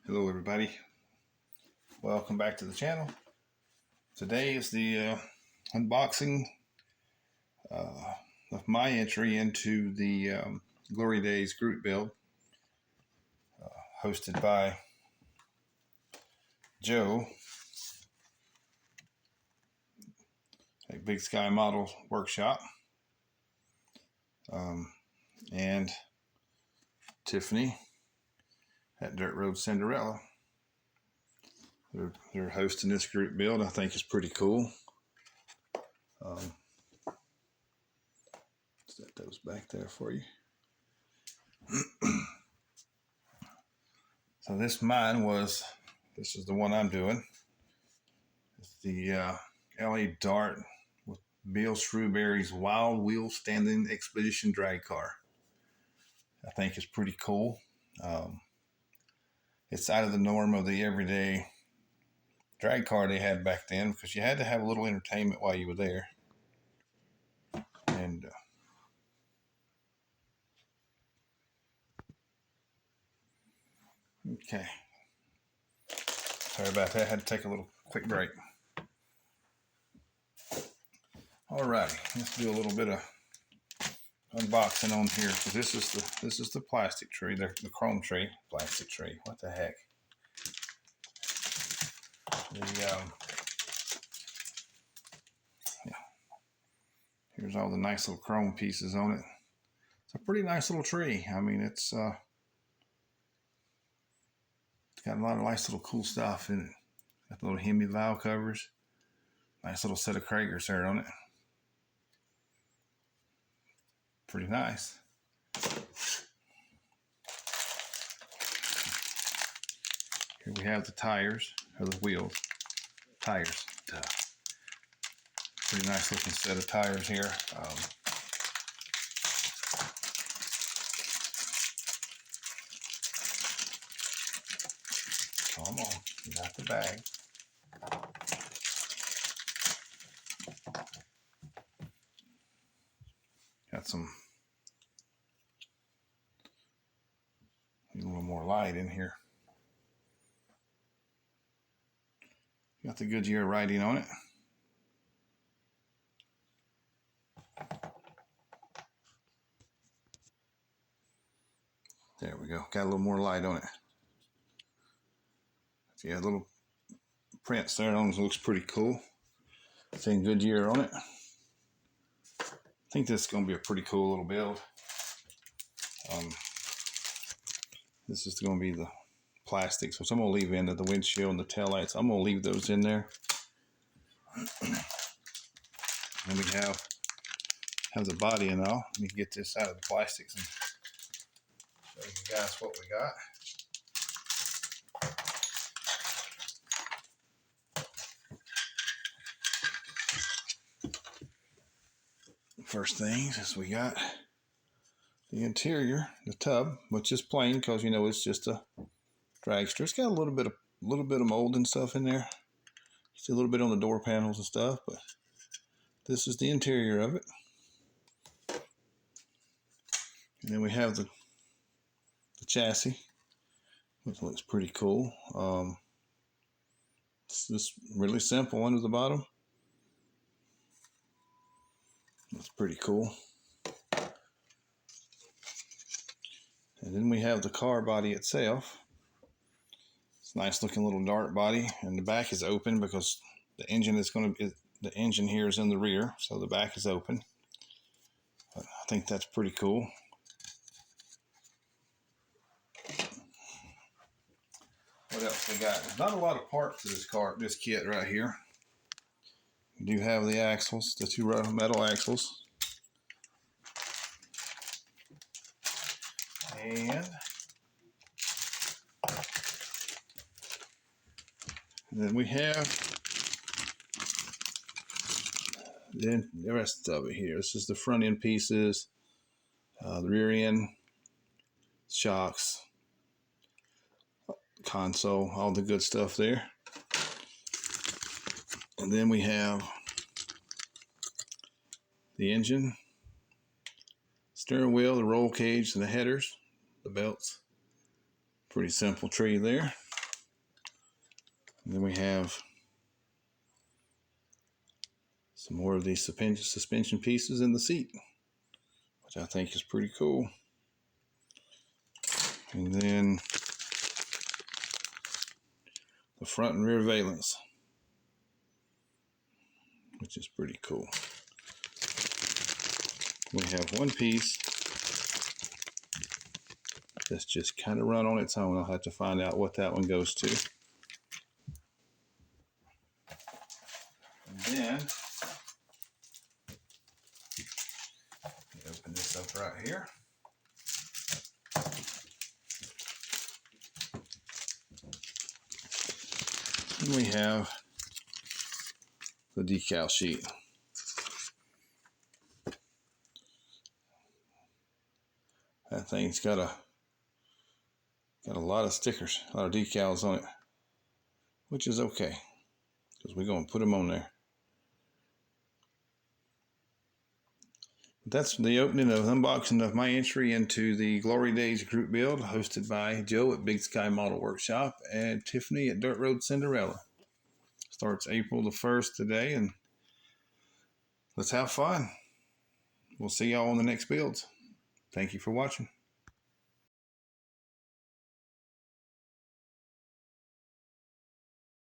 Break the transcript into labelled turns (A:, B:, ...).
A: Hello everybody, welcome back to the channel. Today is the unboxing of my entry into the Glory Days group build hosted by Joe at Big Sky Model Workshop and Tiffany at Dirt Road Cinderella. They're hosting this group build. I think it's pretty cool. Set those back there for you. So this is the one I'm doing. It's the LA Dart with Bill Shrewberry's Wild Wheel Standing Expedition drag car. I think it's pretty cool. It's out of the norm of the everyday drag car they had back then, because you had to have a little entertainment while you were there. And okay, sorry about that. I had to take a little quick break. Alrighty, let's do a little bit of unboxing on here, because this is the plastic tree, the chrome tree, plastic tree. What the heck? Here's all the nice little chrome pieces on it. It's a pretty nice little tree. I mean, it's got a lot of nice little cool stuff in it. Got the little Hemi valve covers. Nice little set of Kragers there on it. Pretty nice. Here we have the tires, or the wheels. Tires. Duh. Pretty nice looking set of tires here. Come on, you got the bag. Got a little more light in here. Got the Goodyear writing on it. There we go. Got a little more light on it. Yeah, little prints there on it. Looks pretty cool. Saying Goodyear on it. I think this is going to be a pretty cool little build. This is going to be the plastics, which I'm going to leave in the windshield and the taillights. I'm going to leave those in there. And we have the body and all. Let me get this out of the plastics and show you guys what we got. First things is we got the interior, the tub, which is plain because it's just a dragster. It's got a little bit of mold and stuff in there. See a little bit on the door panels and stuff, but this is the interior of it. And then we have the chassis, which looks pretty cool. It's just really simple under the bottom. That's pretty cool. And then we have the car body itself. It's a nice looking little dart body, and the back is open because the engine here is in the rear, so the back is open. But I think that's pretty cool. What else we got? There's not a lot of parts to this kit right here. We do have the axles, the two metal axles. And then we have the rest of it here. This is the front end pieces, the rear end, shocks, console, all the good stuff there. And then we have the engine, steering wheel, the roll cage, and the headers, the belts. Pretty simple tree there. And then we have some more of these suspension pieces in the seat, which I think is pretty cool. And then the front and rear valence, which is pretty cool. We have one piece that's just kind of run on its own. I'll have to find out what that one goes to. And then open this up right here. And we have the decal sheet. That thing's got a lot of stickers, a lot of decals on it, which is okay, because we're going to put them on there. That's the opening of unboxing of my entry into the Glory Days group build, hosted by Joe at Big Sky Model Workshop and Tiffany at Dirt Road Cinderella. Starts April the 1st today, and let's have fun. We'll see y'all on the next builds. Thank you for watching.